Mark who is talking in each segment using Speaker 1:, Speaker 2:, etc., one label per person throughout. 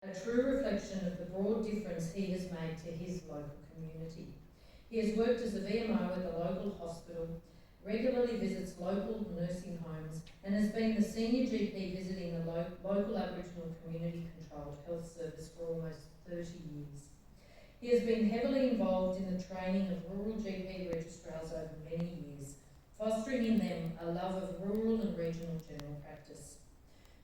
Speaker 1: a true reflection of the broad difference he has made to his local community. He has worked as a VMO at the local hospital, regularly visits local nursing homes, and has been the senior GP visiting the local Aboriginal community-controlled health service for almost 30 years. He has been heavily involved in the training of rural GP registrars over many years, fostering in them a love of rural and regional general practice.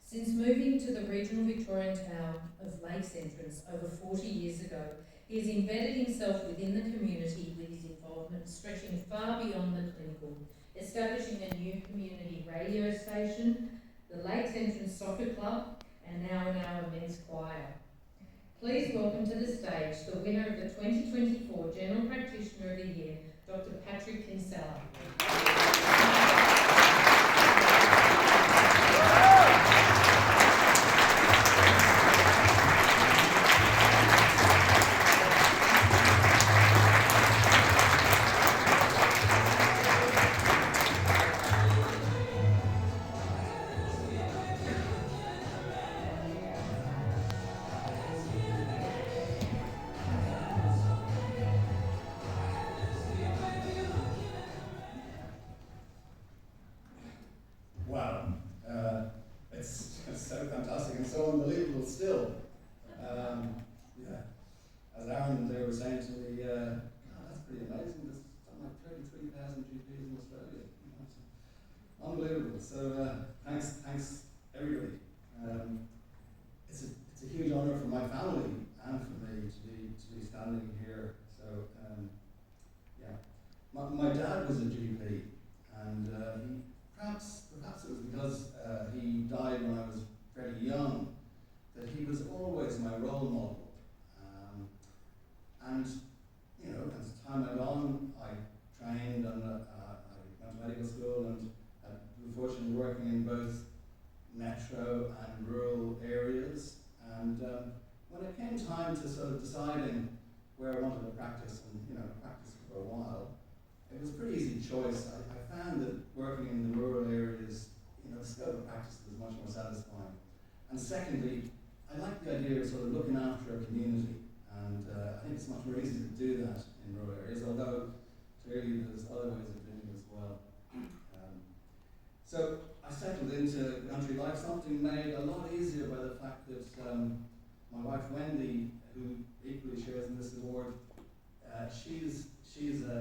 Speaker 1: Since moving to the regional Victorian town of Lakes Entrance over 40 years ago, he has embedded himself within the community with his involvement stretching far beyond the clinical, establishing a new community radio station, the Lakes Entrance Soccer Club, and now a men's choir. Please welcome to the stage the winner of the 2024 General Practitioner of the Year, Dr. Patrick Kinsella.
Speaker 2: Wow, it's so fantastic and so unbelievable still. Yeah, as Aaron there was saying to me, God, that's pretty amazing. There's something like 33,000 GPs in Australia. You know, it's unbelievable. So thanks everybody. It's a huge honour for my family and for me to be standing here. So yeah, my dad was a GP, and he. Perhaps it was because he died when I was very young, that he was always my role model. And, you know, as time went on, I trained and I went to medical school and was fortunate working in both metro and rural areas. And when it came time to sort of deciding where I wanted to practice and, you know, practice for a while, it was a pretty easy choice. I found that working in the rural areas, you know, the scope of practice was much more satisfying. And secondly, I like the idea of sort of looking after a community, and I think it's much more easy to do that in rural areas, although clearly there's other ways of doing it as well. So I settled into country life, something made a lot easier by the fact that my wife Wendy, who equally shares in this award, she's a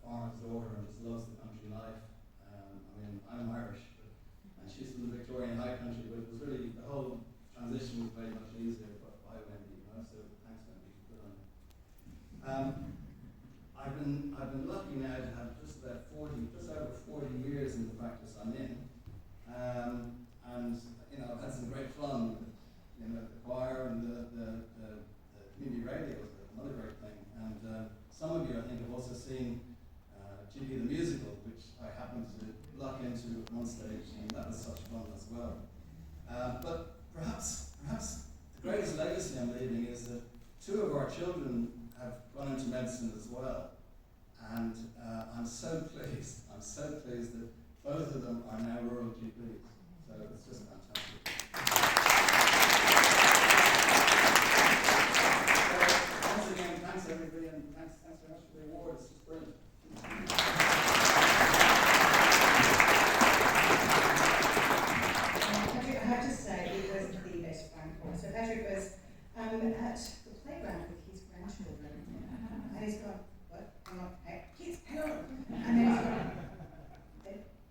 Speaker 2: farmer's daughter and just loves the country life. I mean, I'm Irish, and she's from the Victorian High Country, but it was really, the whole transition was very much easier by Wendy, you know, so thanks Wendy, good on you. I've been lucky now to have just over 40 years in the practice I'm in, and you know, I've had some great fun with, you know, the choir and the community radio was another great thing, and some of you I think have also seen GP the Musical, which I happened to luck into at one stage, and that was such fun as well. But perhaps the greatest legacy I'm leaving is that 2 of our children have gone into medicine as well, and I'm so pleased that both of them are now rural GPs. So it's just fantastic. So once again, thanks everybody, and thanks very much for the award. It's just brilliant.
Speaker 3: Patrick, I have to say, it wasn't the best phone call. So Patrick was at the playground with his grandchildren, and he's gone, what? I'm like, hey, kids, hang on. And then he's gone,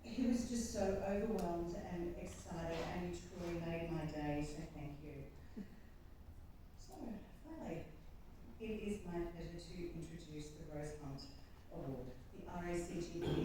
Speaker 3: he was just so overwhelmed and excited, and he truly made my day, so thank you. So, finally, it is my pleasure to introduce